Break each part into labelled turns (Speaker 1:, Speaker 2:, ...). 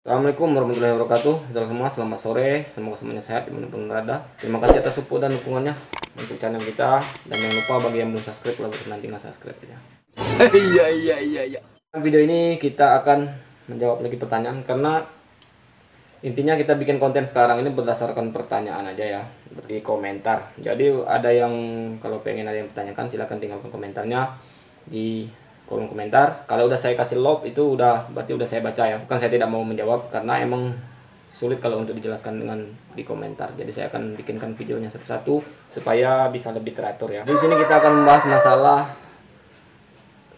Speaker 1: Assalamualaikum warahmatullahi wabarakatuh. Saudara semua, selamat sore. Semoga semuanya sehat dimanapun berada. Terima kasih atas support dan dukungannya untuk channel kita. Dan jangan lupa bagi yang belum subscribe, lalu nanti nggak subscribe aja. Iya. Video ini kita akan menjawab lagi pertanyaan, karena intinya kita bikin konten sekarang ini berdasarkan pertanyaan aja ya, seperti komentar. Jadi ada yang kalau pengen ada yang bertanyakan, silahkan tinggalkan komentarnya di kolom komentar. Kalau udah saya kasih love itu berarti udah saya baca ya. Bukan saya tidak mau menjawab, karena emang sulit kalau untuk dijelaskan dengan di komentar. Jadi saya akan bikinkan videonya satu-satu supaya bisa lebih teratur ya. Di sini kita akan membahas masalah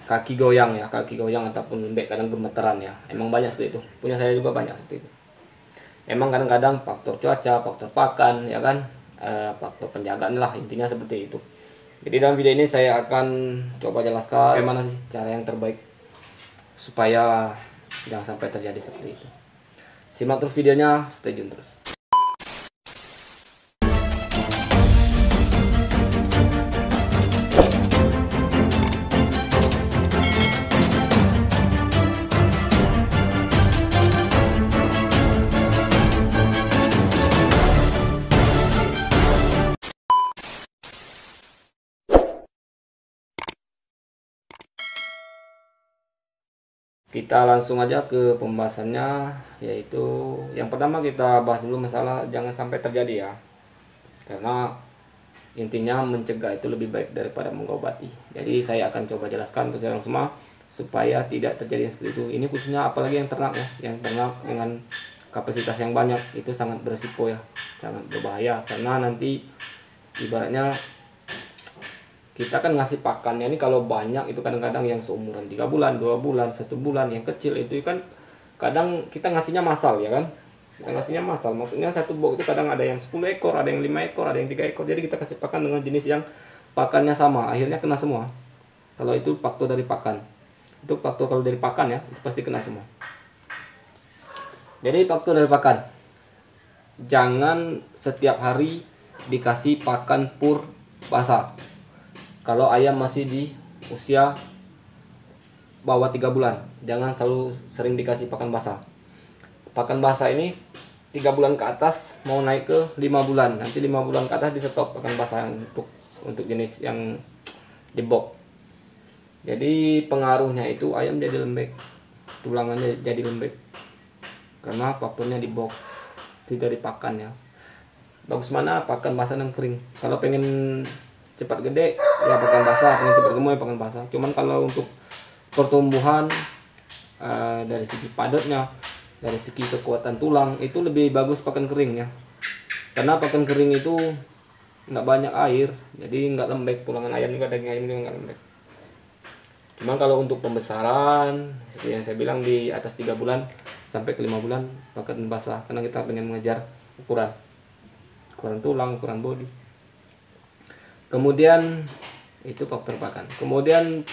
Speaker 1: kaki goyang ya, kaki goyang ataupun lembek kadang gemeteran ya. Emang banyak seperti itu. Punya saya juga banyak seperti itu. Emang kadang-kadang faktor cuaca, faktor pakan ya kan, faktor penjagaan lah, intinya seperti itu. Jadi dalam video ini saya akan coba jelaskan bagaimana sih cara yang terbaik supaya jangan sampai terjadi seperti itu. Simak terus videonya, stay tune terus. Kita langsung aja ke pembahasannya, yaitu yang pertama kita bahas dulu masalah jangan sampai terjadi ya. Karena intinya mencegah itu lebih baik daripada mengobati. Jadi saya akan coba jelaskan untuk saudara semua supaya tidak terjadi seperti itu. Ini khususnya apalagi yang ternak ya, yang ternak dengan kapasitas yang banyak itu sangat berisiko ya, sangat berbahaya, karena nanti ibaratnya kita kan ngasih pakannya ini kalau banyak itu kadang-kadang yang seumuran 3 bulan, 2 bulan, 1 bulan, yang kecil itu kan kadang kita ngasihnya massal ya kan. Kita ngasihnya massal, maksudnya satu box itu kadang ada yang 10 ekor, ada yang 5 ekor, ada yang 3 ekor. Jadi kita kasih pakan dengan jenis yang pakannya sama, akhirnya kena semua. Kalau itu faktor dari pakan. Itu faktor kalau dari pakan ya, itu pasti kena semua. Jadi faktor dari pakan. Jangan setiap hari dikasih pakan pur basah. Kalau ayam masih di usia bawah 3 bulan, jangan terlalu sering dikasih pakan basah. Pakan basah ini 3 bulan ke atas mau naik ke 5 bulan. Nanti 5 bulan ke atas di stop pakan basah untuk jenis yang di box. Jadi pengaruhnya itu ayam jadi lembek, tulangannya jadi lembek, karena faktornya di box, tidak di pakan ya. Bagus mana pakan basah dan kering. Kalau pengen cepat gede ya pakan basah, pengen cepat gemuk ya pakan basah. Cuman kalau untuk pertumbuhan dari segi padatnya, dari segi kekuatan tulang, itu lebih bagus pakan kering ya, karena pakan kering itu nggak banyak air, jadi nggak lembek. Tulangan ayam juga, daging ayam juga nggak lembek. Cuman kalau untuk pembesaran seperti yang saya bilang di atas 3 bulan sampai ke 5 bulan pakan basah, karena kita pengen mengejar ukuran tulang, ukuran bodi. Kemudian itu faktor pakan. Kemudian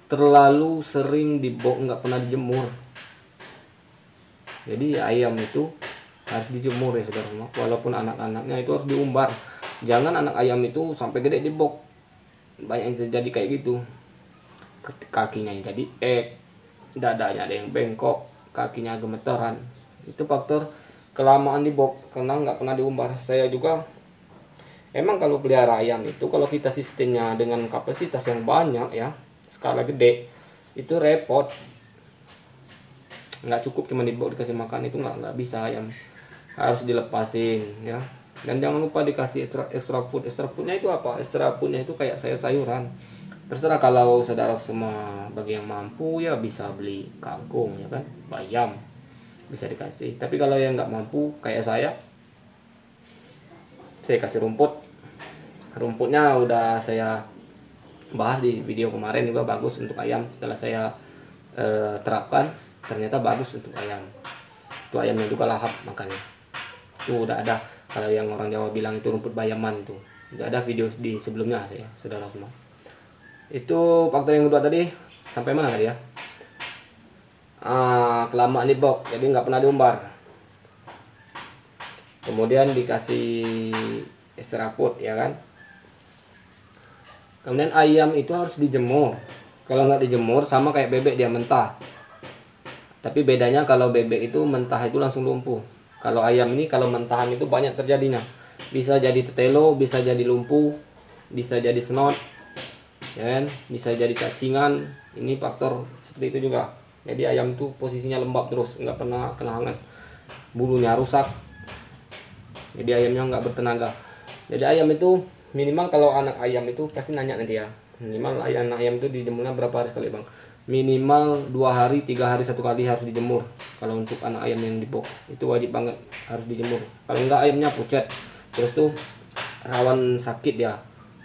Speaker 1: terlalu sering di box, nggak pernah dijemur. Jadi ayam itu harus dijemur ya saudara semua. Walaupun anak-anaknya itu harus diumbar. Jangan anak ayam itu sampai gede di box. Banyak yang terjadi kayak gitu. Kakinya yang jadi dadanya ada yang bengkok, kakinya gemeteran. Itu faktor kelamaan di box karena nggak pernah diumbar. Saya juga emang kalau pelihara ayam itu, kalau kita sistemnya dengan kapasitas yang banyak ya, skala gede, itu repot. Nggak cukup cuma dibawa dikasih makan, itu nggak bisa. Ayam harus dilepasin ya. Dan jangan lupa dikasih extra food. Extra foodnya itu apa? Extra foodnya itu kayak sayur-sayuran. Terserah kalau saudara semua, bagi yang mampu ya bisa beli kangkung ya kan, bayam bisa dikasih. Tapi kalau yang nggak mampu kayak saya kasih rumput. Rumputnya udah saya bahas di video kemarin juga, bagus untuk ayam. Setelah saya terapkan, ternyata bagus untuk ayam. Itu ayamnya juga lahap makannya. Itu udah ada, kalau yang orang Jawa bilang itu rumput bayaman, itu udah ada video di sebelumnya saya, saudara semua. Itu faktor yang kedua tadi, sampai mana tadi ya? Kelamaan di box, jadi nggak pernah diumbar. Kemudian dikasih extra food ya kan. Kemudian ayam itu harus dijemur. Kalau nggak dijemur sama kayak bebek, dia mentah. Tapi bedanya kalau bebek itu mentah itu langsung lumpuh. Kalau ayam ini kalau mentahan itu banyak terjadinya. Bisa jadi tetelo, bisa jadi lumpuh, bisa jadi snot, ya kan? Bisa jadi cacingan. Ini faktor seperti itu juga. Jadi ayam itu posisinya lembab terus, nggak pernah kena hangat. Bulunya rusak. Jadi ayamnya nggak bertenaga. Jadi ayam itu minimal kalau anak ayam itu pasti nanya nanti ya. Minimal anak ayam itu dijemurnya berapa hari sekali bang? Minimal 2 hari, 3 hari 1 kali harus dijemur. Kalau untuk anak ayam yang di box itu wajib banget harus dijemur. Kalau enggak ayamnya pucat. Terus tuh rawan sakit ya.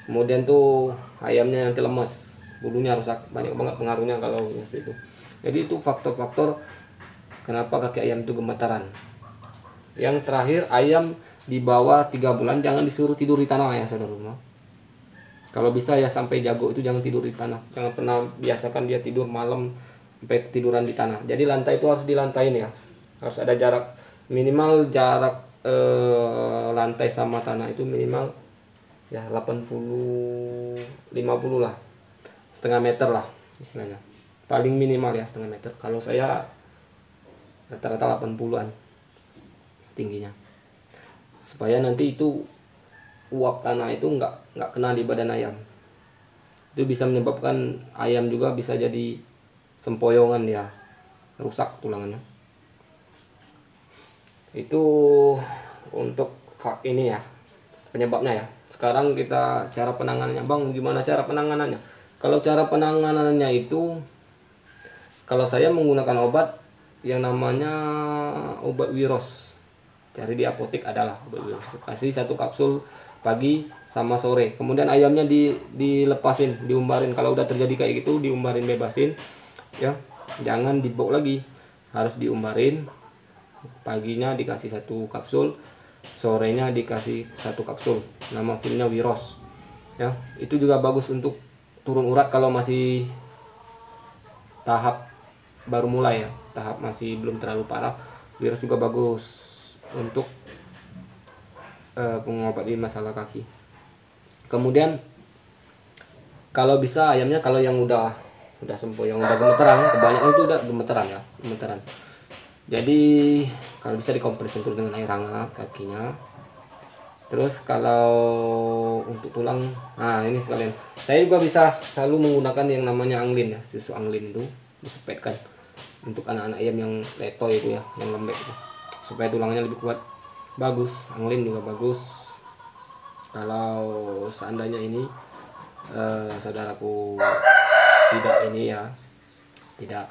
Speaker 1: Kemudian tuh ayamnya nanti lemas, bulunya rusak, banyak banget pengaruhnya kalau seperti itu. Jadi itu faktor-faktor kenapa kaki ayam itu gemetaran. Yang terakhir, ayam di bawah 3 bulan jangan disuruh tidur di tanah ya saudara rumah. Kalau bisa ya sampai jago itu jangan tidur di tanah. Jangan pernah biasakan dia tidur malam sampai tiduran di tanah. Jadi lantai itu harus dilantain ya. Harus ada jarak minimal jarak lantai sama tanah itu minimal ya 80 50 lah. Setengah meter lah istilahnya. Paling minimal ya setengah meter. Kalau saya rata-rata 80-an tingginya. Supaya nanti itu uap tanah itu nggak kena di badan ayam. Itu bisa menyebabkan ayam juga bisa jadi sempoyongan ya, rusak tulangannya. Itu untuk ini ya penyebabnya ya. Sekarang kita cara penanganannya bang, gimana cara penanganannya? Kalau cara penanganannya itu, kalau saya menggunakan obat yang namanya obat Wiros. Cari di apotek adalah obat Wiros. Kasih 1 kapsul pagi sama sore. Kemudian ayamnya dilepasin, diumbarin. Kalau udah terjadi kayak gitu, diumbarin, bebasin. Ya, jangan dibok lagi. Harus diumbarin. Paginya dikasih 1 kapsul, sorenya dikasih 1 kapsul. Nama pilnya Wiros. Ya, itu juga bagus untuk turun urat kalau masih tahap baru mulai ya, tahap masih belum terlalu parah. Wiros juga bagus untuk mengobati masalah kaki. Kemudian kalau bisa ayamnya, kalau yang udah sempoyong, udah gemeteran, kebanyakan itu udah gemeteran. Jadi kalau bisa dikompresin terus dengan air hangat kakinya. Terus kalau untuk tulang, nah ini sekalian, saya juga bisa selalu menggunakan yang namanya anglin ya, susu anglin itu disepetkan untuk anak-anak ayam yang leto itu ya, yang lembek itu, supaya tulangnya lebih kuat. Bagus, anglin juga bagus. Kalau seandainya ini saudaraku tidak ini ya, tidak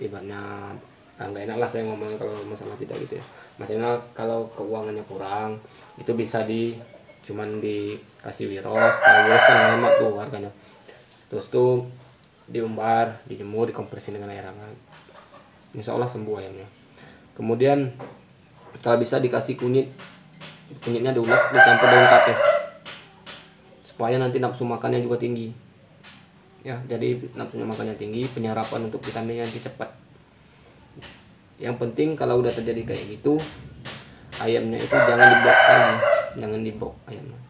Speaker 1: ibaratnya nggak enak lah saya ngomongin kalau masalah tidak gitu ya. Maksudnya kalau keuangannya kurang itu bisa cuman dikasih Wiros. Kalau Wiros kan hemat tuh harganya. Terus tuh diumbar, dijemur, dikompresin dengan air hangat. Insya Allah sembuh ayamnya. Kemudian kalau bisa dikasih kunyitnya diulek dicampur daun kates supaya nanti nafsu makannya juga tinggi ya. Jadi nafsu makannya tinggi, penyerapan untuk vitaminnya nanti cepat. Yang penting kalau udah terjadi kayak gitu, ayamnya itu jangan dibok lagi, jangan dibok ayamnya,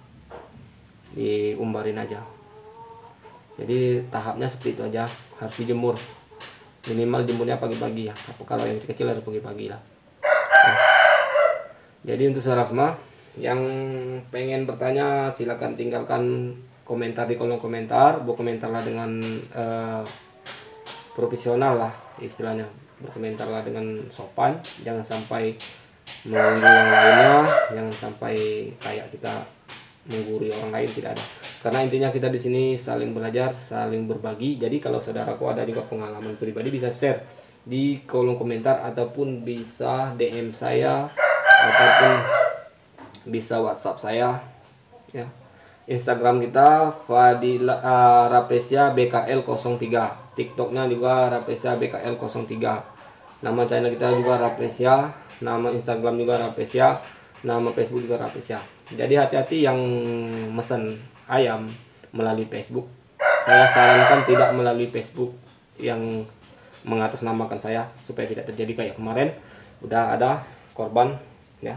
Speaker 1: diumbarin aja. Jadi tahapnya seperti itu aja, harus dijemur, minimal jemurnya pagi-pagi ya. Apa kalau yang kecil harus pagi-pagi lah. Jadi untuk saudara semua yang pengen bertanya silakan tinggalkan komentar di kolom komentar. Berkomentarlah dengan profesional lah istilahnya, berkomentarlah dengan sopan, jangan sampai menggurui yang lainnya, jangan sampai kayak kita menggurui orang lain, tidak ada. Karena intinya kita di sini saling belajar, saling berbagi. Jadi kalau saudaraku ada juga pengalaman pribadi bisa share di kolom komentar ataupun bisa DM saya ataupun bisa WhatsApp saya ya. Instagram kita Fadila Rapesia BKL 03, TikToknya juga Rapesia BKL 03, nama channel kita juga Rapesia, nama Instagram juga Rapesia, nama Facebook juga Rapesia. Jadi hati-hati yang mesen ayam melalui Facebook, saya sarankan tidak melalui Facebook yang mengatasnamakan saya supaya tidak terjadi kayak kemarin udah ada korban ya.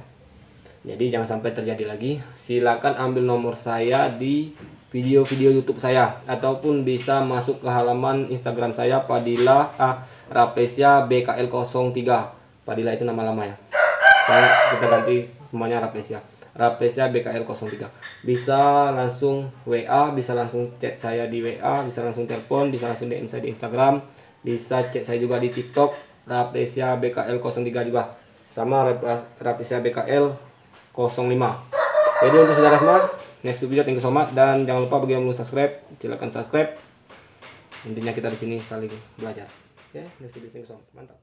Speaker 1: Jadi jangan sampai terjadi lagi. Silakan ambil nomor saya di video-video YouTube saya, ataupun bisa masuk ke halaman Instagram saya Padilla Raplesia BKL03. Padilla itu nama lama ya. Kita ganti semuanya Raplesia BKL03. Bisa langsung WA, bisa langsung chat saya di WA, bisa langsung telepon, bisa langsung DM saya di Instagram, bisa chat saya juga di TikTok Raplesia BKL03 juga. Sama Raplesia BKL05. Jadi untuk saudara semua, next video thank you so much, dan jangan lupa bagi yang belum subscribe, silakan subscribe. Intinya kita di sini saling belajar. Oke, next video thank you so much. Mantap.